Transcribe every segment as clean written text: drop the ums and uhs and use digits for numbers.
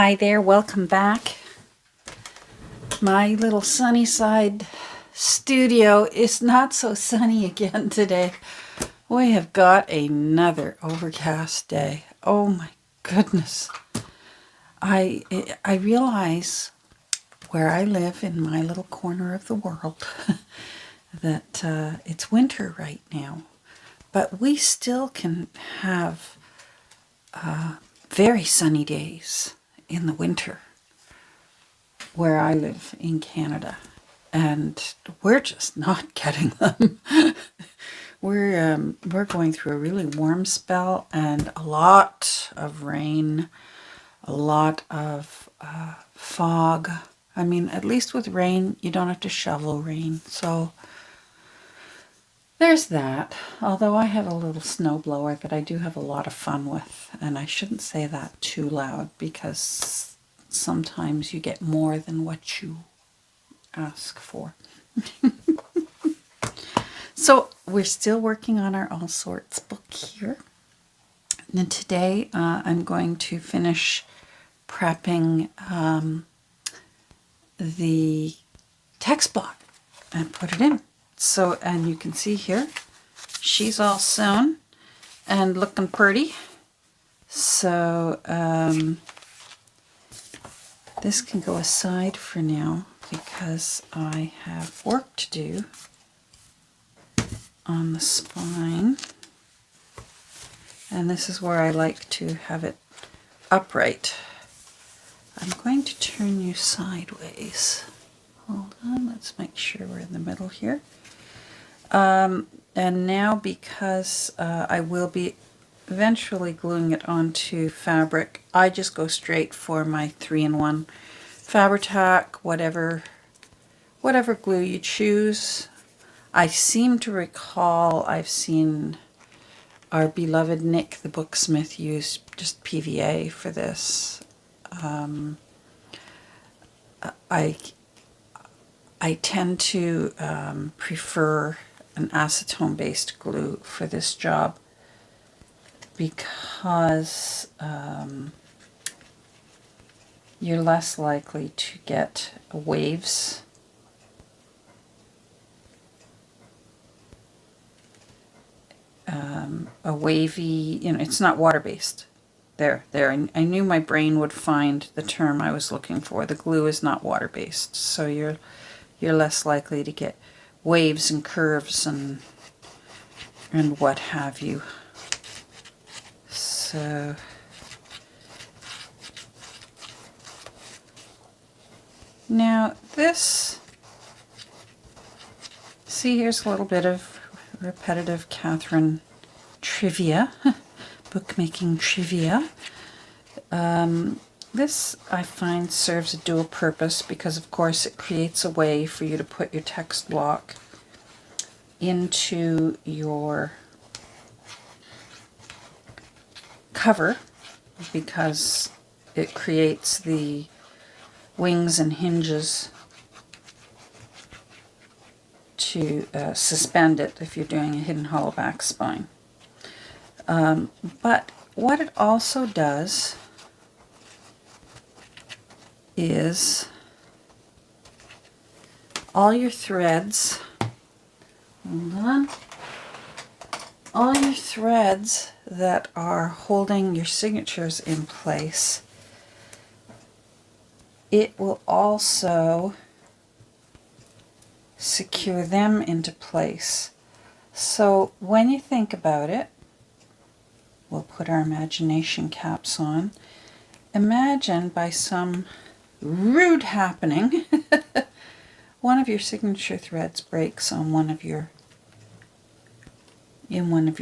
Hi there, welcome back. My little sunny side studio is not so sunny again today. We have got another overcast day. Oh my goodness. I realize where I live in my little corner of the world that it's winter right now, but we still can have very sunny days in the winter where I live in Canada, and we're just not getting them. We're going through a really warm spell and a lot of rain, a lot of fog. I mean, at least with rain, you don't have to shovel rain, so there's that. Although I have a little snowblower that I do have a lot of fun with, and I shouldn't say that too loud because sometimes you get more than what you ask for. So we're still working on our All Sorts book here. And today I'm going to finish prepping the text block and put it in. So, and you can see here, she's all sewn and looking pretty. So this can go aside for now because I have work to do on the spine. And this is where I like to have it upright. I'm going to turn you sideways. Hold on, let's make sure we're in the middle here. And now because I will be eventually gluing it onto fabric, I just go straight for my 3-in-1 Fabri-Tac, whatever glue you choose. I seem to recall I've seen our beloved Nick the Booksmith use just PVA for this. I tend to prefer an acetone-based glue for this job because you're less likely to get waves. A wavy, it's not water-based. There. I knew my brain would find the term I was looking for. The glue is not water-based, so you're less likely to get waves and curves and what have you. So now this, see, here's a little bit of repetitive Catherine trivia, bookmaking trivia. This, I find, serves a dual purpose because, of course, it creates a way for you to put your text block into your cover because it creates the wings and hinges to suspend it if you're doing a hidden hollow back spine. But what it also does is all your threads, hold on, all your threads that are holding your signatures in place, it will also secure them into place. So when you think about it, we'll put our imagination caps on. Imagine by some rude happening, one of your signature threads breaks on one of your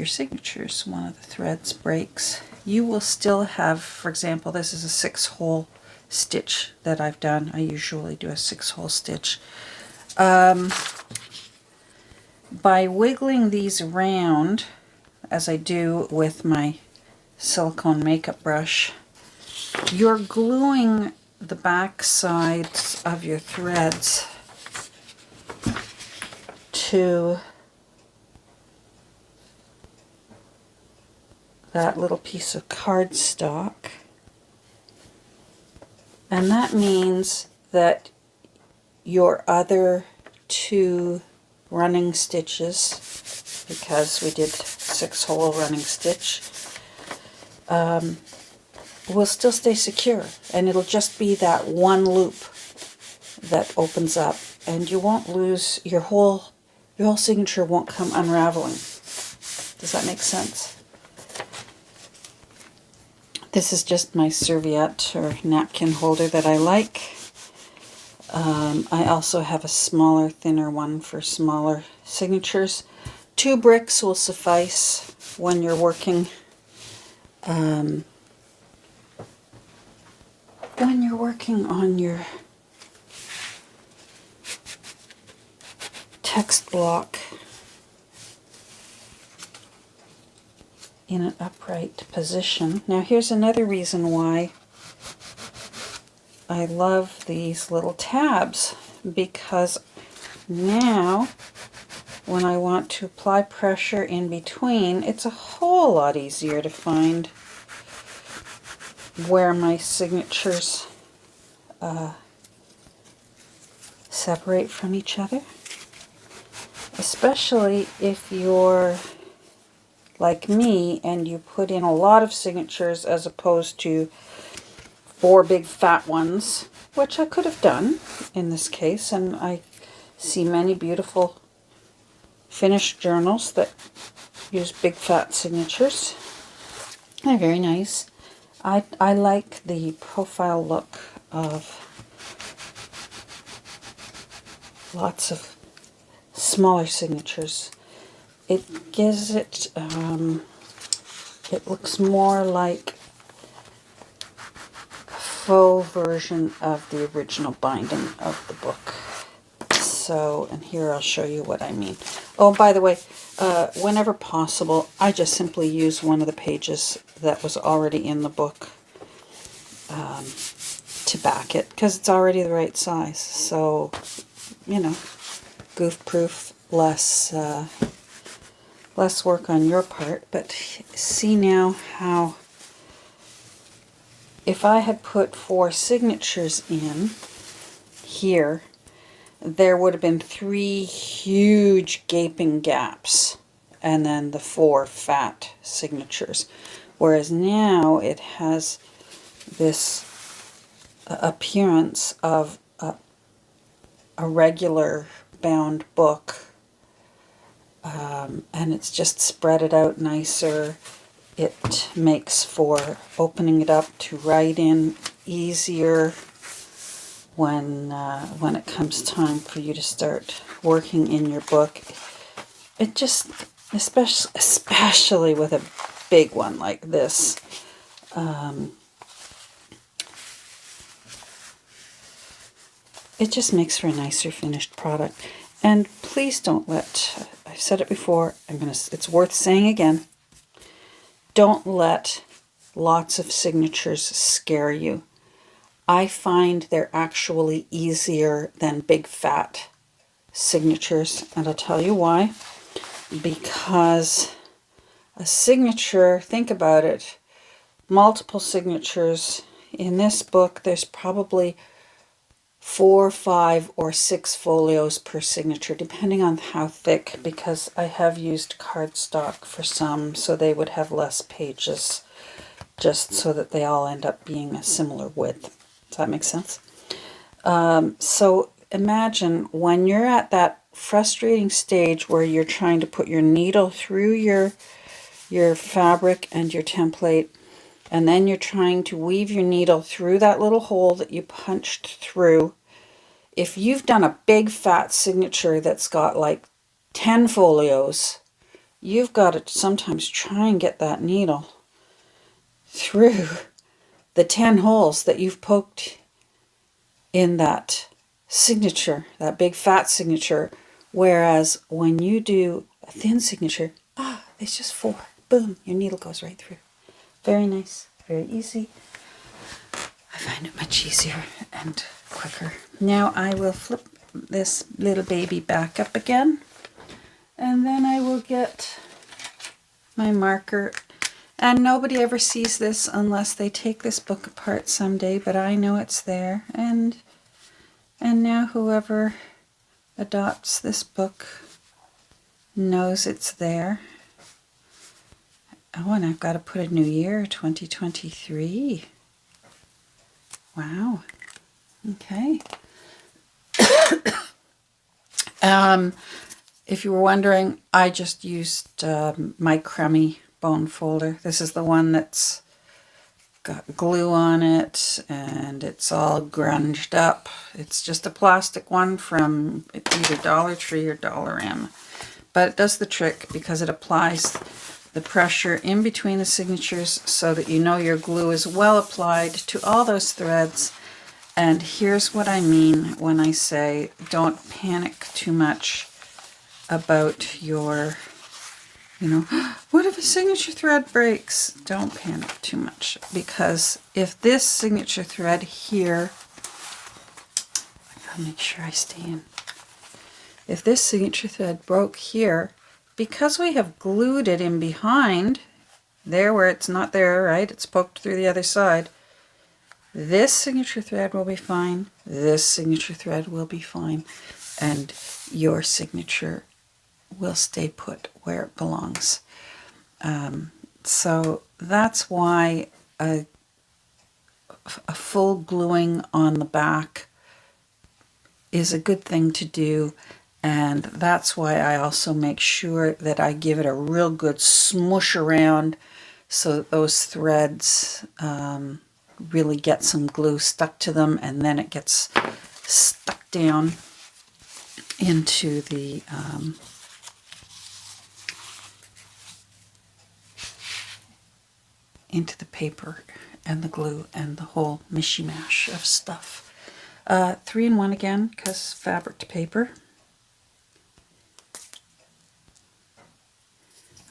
signatures. One of the threads breaks. You will still have, for example, this is a 6-hole stitch that I've done. I usually do a 6-hole stitch. By wiggling these around, as I do with my silicone makeup brush, you're gluing the back sides of your threads to that little piece of cardstock. And that means that your other 2 running stitches, because we did 6-hole running stitch, will still stay secure, and it'll just be that one loop that opens up, and you won't lose your whole signature won't come unraveling. Does that make sense? This is just my serviette or napkin holder that I like. I also have a smaller, thinner one for smaller signatures. 2 bricks will suffice when you're working on your text block in an upright position. Now here's another reason why I love these little tabs, because now when I want to apply pressure in between, it's a whole lot easier to find where my signatures separate from each other. Especially if you're like me and you put in a lot of signatures as opposed to 4 big fat ones, which I could have done in this case, and I see many beautiful finished journals that use big fat signatures. They're very nice. I like the profile look of lots of smaller signatures. It gives it, it looks more like a faux version of the original binding of the book. So, and here I'll show you what I mean. Oh, by the way, whenever possible, I just simply use one of the pages that was already in the book to back it, because it's already the right size. So, you know, goof-proof, less work on your part. But see now how, if I had put 4 signatures in here, there would have been 3 huge gaping gaps and then the 4 fat signatures. Whereas now it has this appearance of a regular bound book, and it's just spread it out nicer. It makes for opening it up to write in easier when it comes time for you to start working in your book. It just, especially with a big one like this, it just makes for a nicer finished product. And please don't let, I've said it before, it's worth saying again, don't let lots of signatures scare you. I find they're actually easier than big fat signatures, and I'll tell you why. Because a signature, think about it, multiple signatures. In this book, there's probably 4, 5, or 6 folios per signature, depending on how thick, because I have used cardstock for some, so they would have less pages, just so that they all end up being a similar width. Does that make sense? So imagine when you're at that frustrating stage where you're trying to put your needle through your fabric and your template, and then you're trying to weave your needle through that little hole that you punched through. If you've done a big fat signature that's got like 10 folios, you've got to sometimes try and get that needle through the 10 holes that you've poked in that signature, that big fat signature. Whereas when you do a thin signature, it's just 4. Boom, your needle goes right through. Very nice, very easy. I find it much easier and quicker. Now I will flip this little baby back up again, and then I will get my marker And nobody ever sees this unless they take this book apart someday, but I know it's there. And now whoever adopts this book knows it's there. Oh, and I've got to put a new year, 2023. Wow. Okay. If you were wondering, I just used my crummy bone folder. This is the one that's got glue on it and it's all grunged up. It's just a plastic one from either Dollar Tree or Dollar M. But it does the trick because it applies the pressure in between the signatures so that you know your glue is well applied to all those threads. And here's what I mean when I say don't panic too much about your, what if a signature thread breaks? Don't panic too much, because if this signature thread here, I gotta make sure I stay in. If this signature thread broke here, because we have glued it in behind, there where it's not there, right? It's poked through the other side. This signature thread will be fine. This signature thread will be fine. And your signature will stay put where it belongs. So that's why a full gluing on the back is a good thing to do. And that's why I also make sure that I give it a real good smoosh around so that those threads really get some glue stuck to them, and then it gets stuck down into the paper and the glue and the whole mishmash of stuff. 3-in-1 again, because fabric to paper.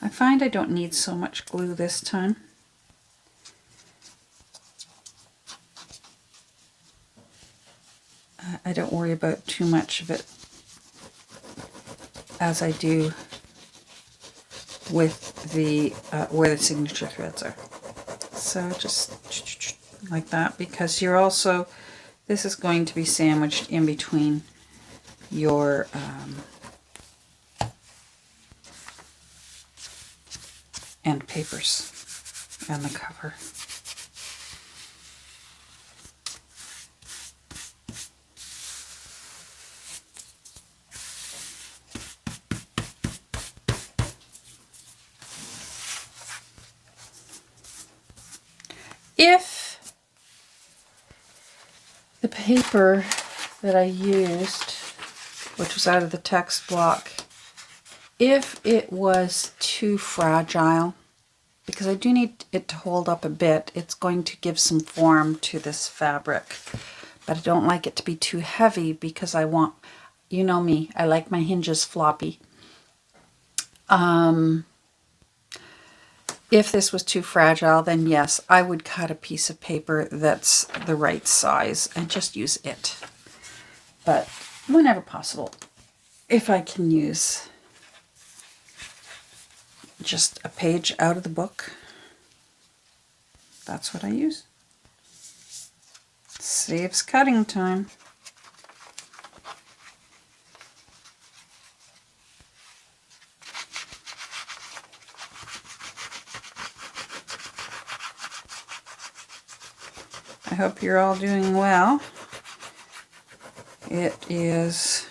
I find I don't need so much glue this time. I don't worry about too much of it as I do with the where the signature threads are. So just like that, because you're also, this is going to be sandwiched in between your end papers and the cover. If the paper that I used, which was out of the text block, if it was too fragile, because I do need it to hold up a bit, it's going to give some form to this fabric, but I don't like it to be too heavy because I want, you know me, I like my hinges floppy. If this was too fragile, then yes, I would cut a piece of paper that's the right size and just use it. But whenever possible, if I can use just a page out of the book, that's what I use. Saves cutting time. I hope you're all doing well. It is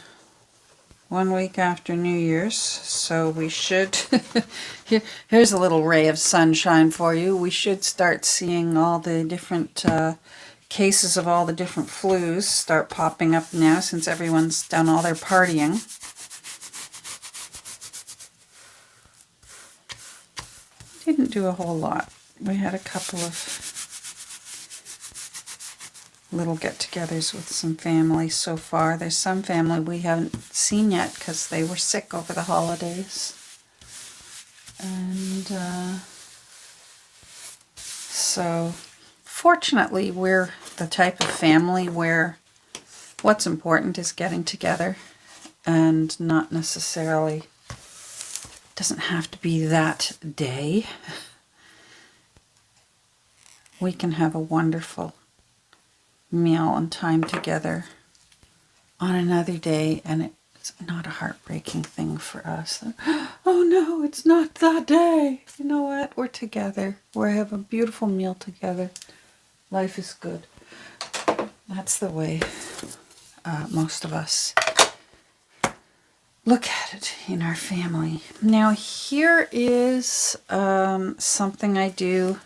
1 week after New Year's, so we should, here's a little ray of sunshine for you. We should start seeing all the different cases of all the different flus start popping up now since everyone's done all their partying. Didn't do a whole lot. We had a couple of little get-togethers with some family so far. There's some family we haven't seen yet because they were sick over the holidays. And so fortunately we're the type of family where what's important is getting together and not necessarily, doesn't have to be that day. we can have a wonderful meal and time together on another day, and it's not a heartbreaking thing for us. Oh no, it's not that day. You know what? We're together. We have a beautiful meal together. Life is good. That's the way most of us look at it in our family. Now here is something I do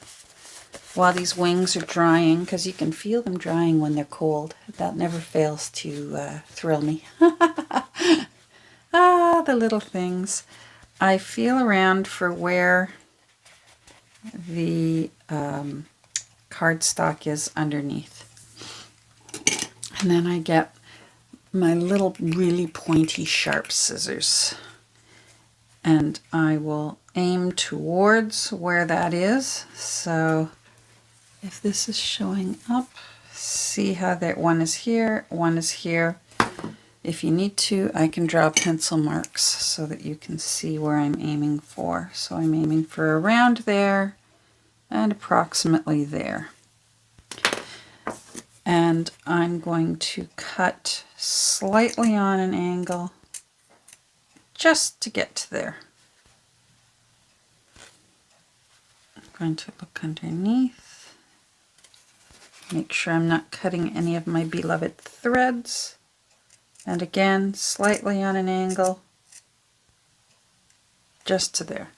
while these wings are drying, because you can feel them drying when they're cold. That never fails to thrill me. Ah, the little things. I feel around for where the cardstock is underneath. And then I get my little really pointy sharp scissors. And I will aim towards where that is. So if this is showing up, see how that one is here, one is here. If you need to, I can draw pencil marks so that you can see where I'm aiming for. So I'm aiming for around there and approximately there. And I'm going to cut slightly on an angle just to get to there. I'm going to look underneath, make sure I'm not cutting any of my beloved threads. And again, slightly on an angle, just to there.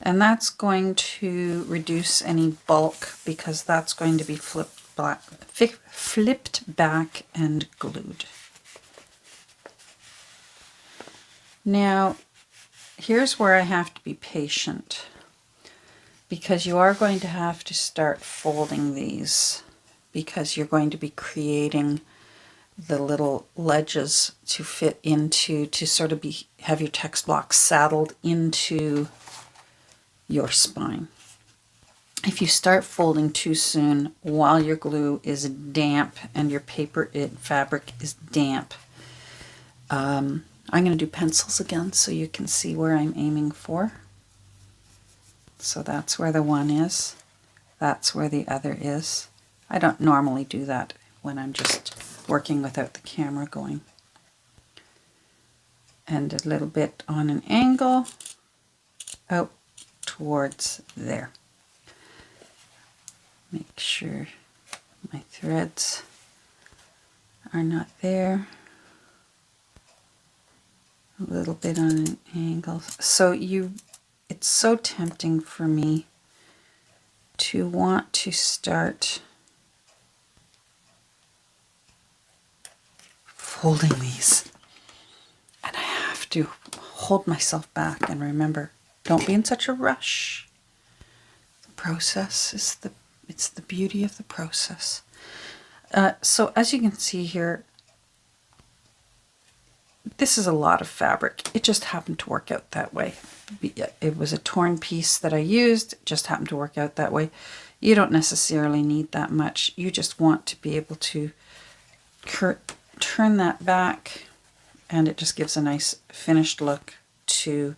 And that's going to reduce any bulk because that's going to be flipped back and glued. Now, here's where I have to be patient, because you are going to have to start folding these, because you're going to be creating the little ledges to fit into, to sort of have your text block saddled into your spine. If you start folding too soon while your glue is damp and your fabric is damp, I'm going to do pencils again so you can see where I'm aiming for. So that's where the one is. That's where the other is. I don't normally do that when I'm just working without the camera going. And a little bit on an angle out towards there. Make sure my threads are not there. A little bit on an angle. So it's so tempting for me to want to start folding these. And I have to hold myself back and remember, don't be in such a rush. The process is it's the beauty of the process. So as you can see here, this is a lot of fabric. It just happened to work out that way. It was a torn piece that I used. It just happened to work out that way. You don't necessarily need that much. You just want to be able to turn that back, and it just gives a nice finished look to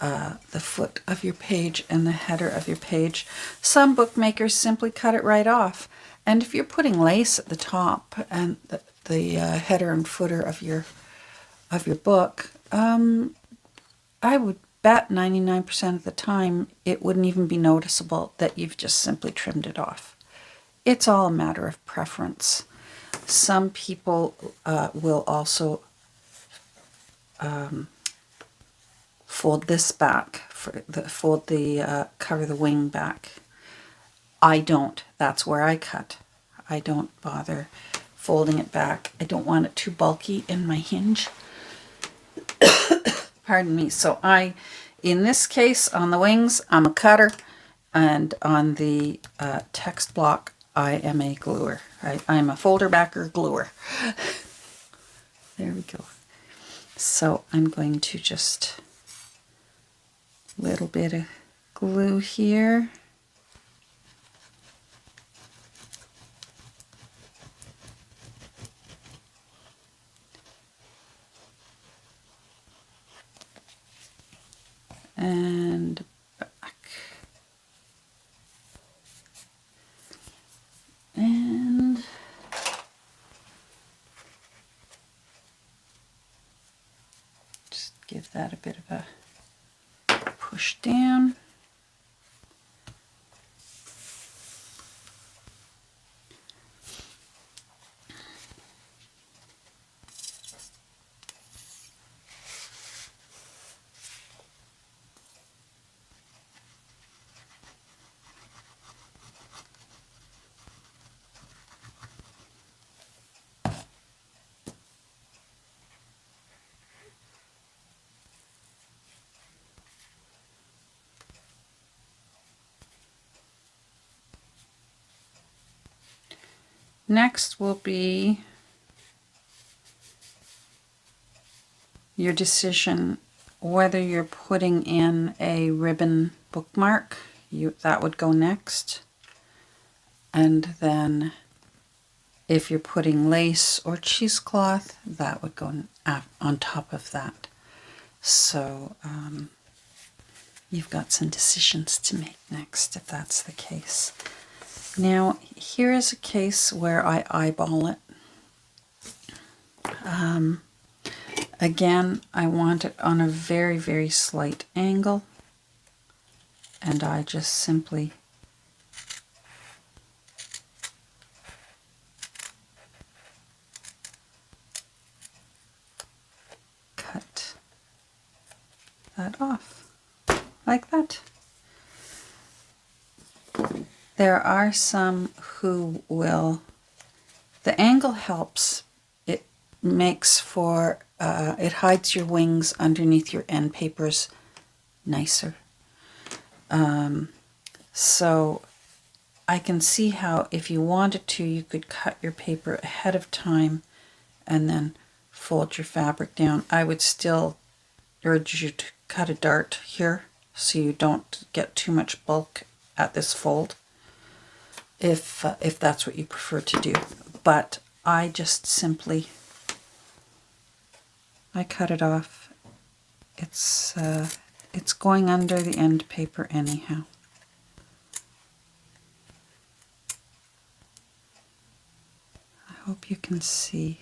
the foot of your page and the header of your page. Some bookmakers simply cut it right off. And if you're putting lace at the top and the header and footer of your book, I would bet 99% of the time it wouldn't even be noticeable that you've just simply trimmed it off. It's all a matter of preference. Some people will also fold this back, cover the wing back. I don't. That's where I cut. I don't bother folding it back. I don't want it too bulky in my hinge. Pardon me. So in this case, on the wings, I'm a cutter, and on the text block, I am a gluer. I'm a folder backer gluer. There we go. So I'm going to just little bit of glue here. And back. Just give that a bit of a push down. Next will be your decision whether you're putting in a ribbon bookmark. That would go next. And then if you're putting lace or cheesecloth, that would go on top of that. So you've got some decisions to make next if that's the case. Now, here is a case where I eyeball it. Again, I want it on a very, very slight angle, and I just simply cut that off, like that. There are some who will, the angle helps. It makes for, it hides your wings underneath your end papers nicer. So I can see how if you wanted to, you could cut your paper ahead of time and then fold your fabric down. I would still urge you to cut a dart here so you don't get too much bulk at this fold, if that's what you prefer to do. But I just simply, I cut it off. It's going under the end paper anyhow. I hope you can see.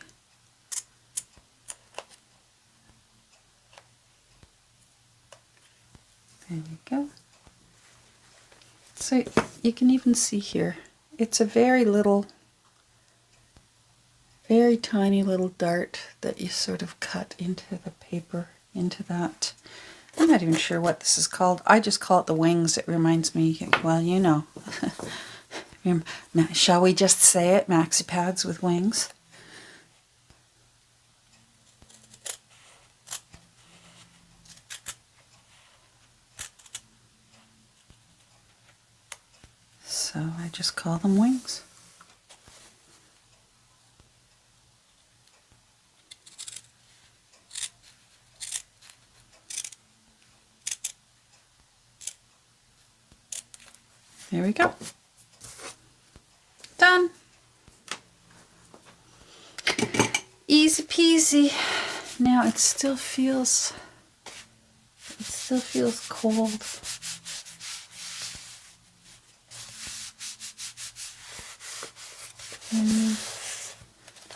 There you go. So you can even see here, it's a very little, very tiny little dart that you sort of cut into the paper, into that. I'm not even sure what this is called. I just call it the wings. It reminds me, well, you know. Shall we just say it? Maxi pads with wings. So I just call them wings. There we go. Done. Easy peasy. Now it still feels cold.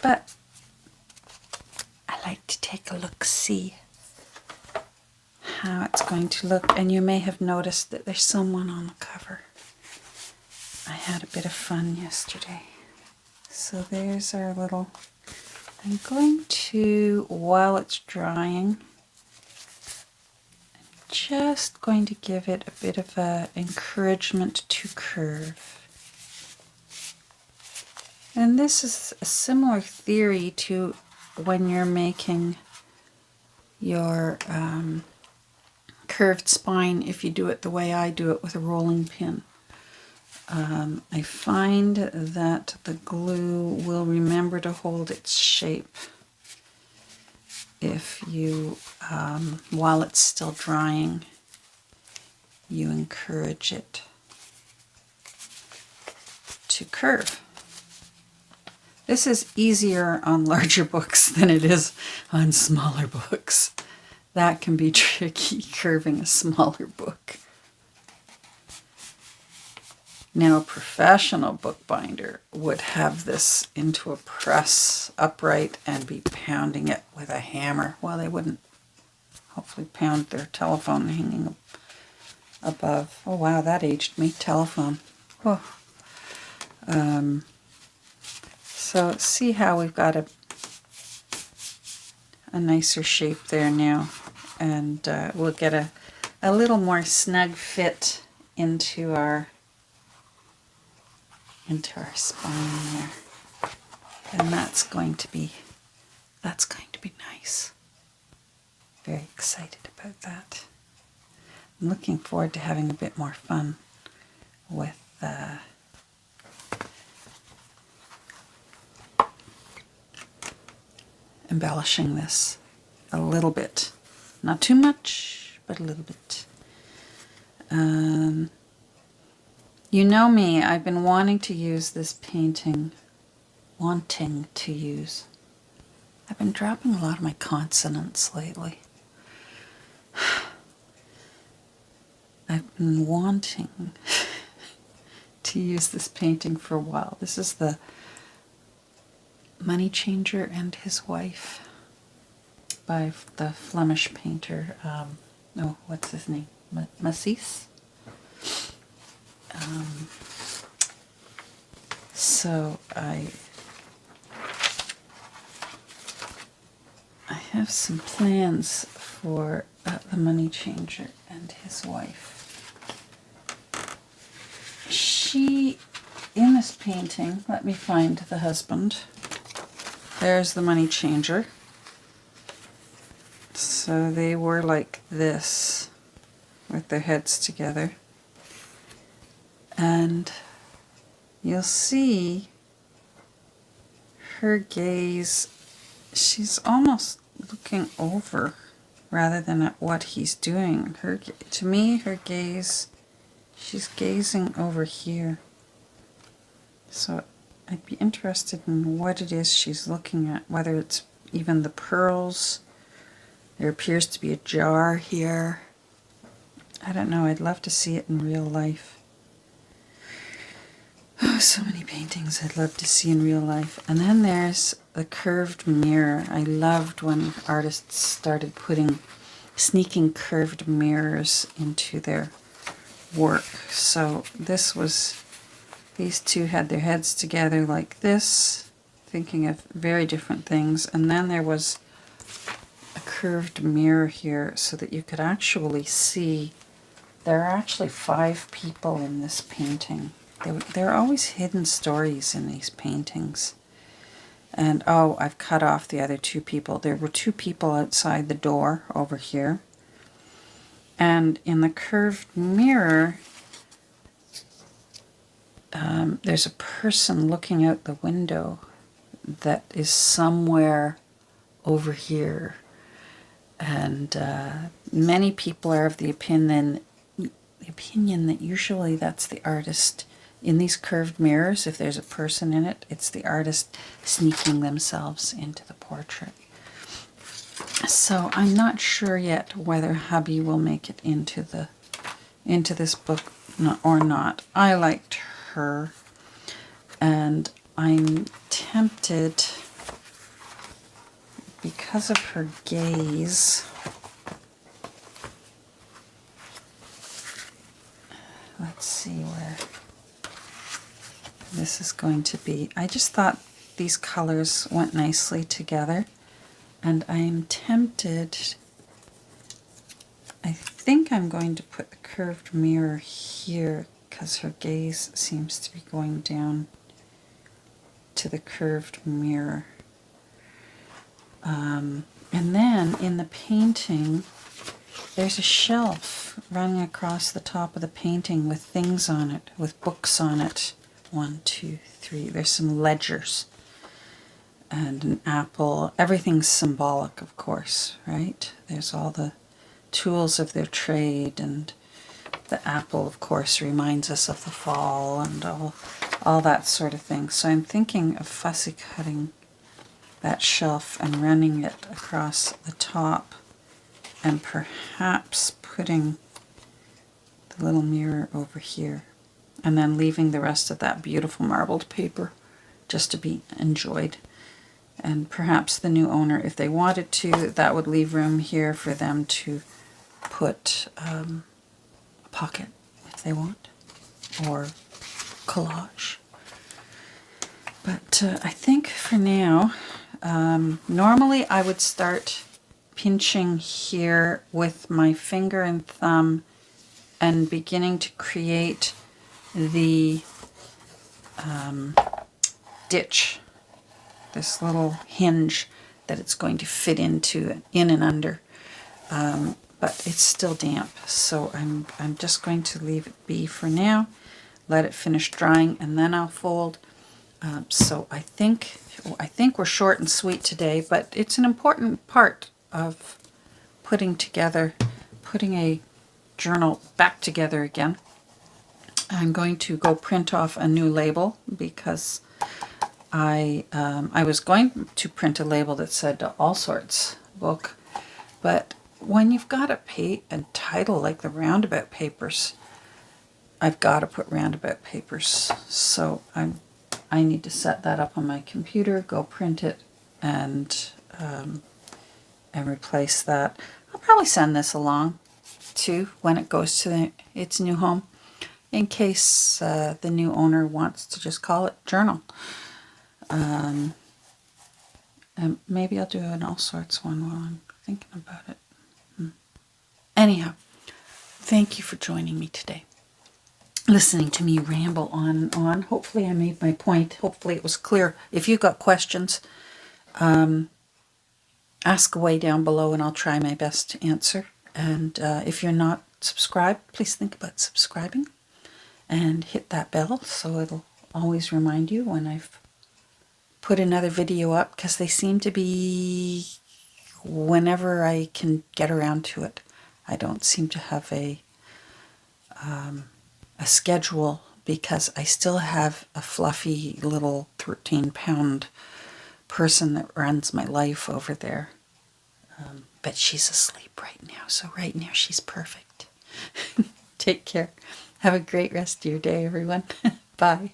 But I like to take a look, see how it's going to look. And you may have noticed that there's someone on the cover. I had a bit of fun yesterday. So there's our little, I'm going to, while it's drying, I'm just going to give it a bit of a encouragement to curve. And this is a similar theory to when you're making your curved spine, if you do it the way I do it with a rolling pin. I find that the glue will remember to hold its shape if you, while it's still drying, you encourage it to curve. This is easier on larger books than it is on smaller books. That can be tricky, curving a smaller book. Now, a professional bookbinder would have this into a press upright and be pounding it with a hammer. Well, they wouldn't hopefully pound their telephone hanging above. Oh wow, that aged me. Telephone. Oh. So see how we've got a nicer shape there now, and we'll get a little more snug fit into our spine there, and that's going to be nice. Very excited about that. I'm looking forward to having a bit more fun with embellishing this a little bit. Not too much, but a little bit. You know me, I've been wanting to use this painting. I've been dropping a lot of my consonants lately. I've been wanting to use this painting for a while. This is the Money Changer and His Wife by the Flemish painter, what's his name? Matisse? So I have some plans for the Money Changer and His Wife. In this painting, let me find the husband. There's the Money Changer. So they were like this, with their heads together. And you'll see her gaze, she's almost looking over rather than at what he's doing. To me, her gaze, she's gazing over here. So I'd be interested in what it is she's looking at, whether it's even the pearls. There appears to be a jar here. I don't know, I'd love to see it in real life. Oh, so many paintings I'd love to see in real life. And then there's the curved mirror. I loved when artists started sneaking curved mirrors into their work. So these two had their heads together like this, thinking of very different things. And then there was a curved mirror here so that you could actually see. There are actually 5 people in this painting. There are always hidden stories in these paintings. And oh, I've cut off the other 2 people. There were 2 people outside the door over here. And in the curved mirror, there's a person looking out the window that is somewhere over here. And many people are of the opinion that usually that's the artist. In these curved mirrors, if there's a person in it, it's the artist sneaking themselves into the portrait. So I'm not sure yet whether hubby will make it into this book or not. I liked her, and I'm tempted because of her gaze. Let's see where this is going to be. I just thought these colors went nicely together, and I'm tempted. I think I'm going to put the curved mirror here because her gaze seems to be going down to the curved mirror. And then in the painting, there's a shelf running across the top of the painting with things on it, with books on it. 1, 2, 3. There's some ledgers and an apple. Everything's symbolic, of course, right? There's all the tools of their trade, and the apple, of course, reminds us of the fall and all that sort of thing. So I'm thinking of fussy cutting that shelf and running it across the top, and perhaps putting the little mirror over here, and then leaving the rest of that beautiful marbled paper just to be enjoyed And perhaps the new owner, if they wanted to, that would leave room here for them to put a pocket if they want, or collage. But I think for now, normally I would start pinching here with my finger and thumb and beginning to create the ditch, this little hinge that it's going to fit into, in and under. But it's still damp, so I'm just going to leave it be for now, let it finish drying, and then I'll fold. So I think we're short and sweet today, but it's an important part of putting a journal back together again. I'm going to go print off a new label because I was going to print a label that said All Sorts book, but when you've got a title like the Roundabout papers, I've got to put Roundabout papers. So I need to set that up on my computer, go print it, and replace that. I'll probably send this along too when it goes to its new home, in case the new owner wants to just call it journal. And maybe I'll do an All Sorts one while I'm thinking about it. Anyhow, thank you for joining me today, listening to me ramble on and on. Hopefully I made my point. Hopefully it was clear. If you've got questions, ask away down below and I'll try my best to answer. And if you're not subscribed, please think about subscribing and hit that bell so it'll always remind you when I've put another video up, because they seem to be whenever I can get around to it. I don't seem to have a schedule, because I still have a fluffy little 13-pound person that runs my life over there. But she's asleep right now, so right now she's perfect. Take care. Have a great rest of your day, everyone. Bye.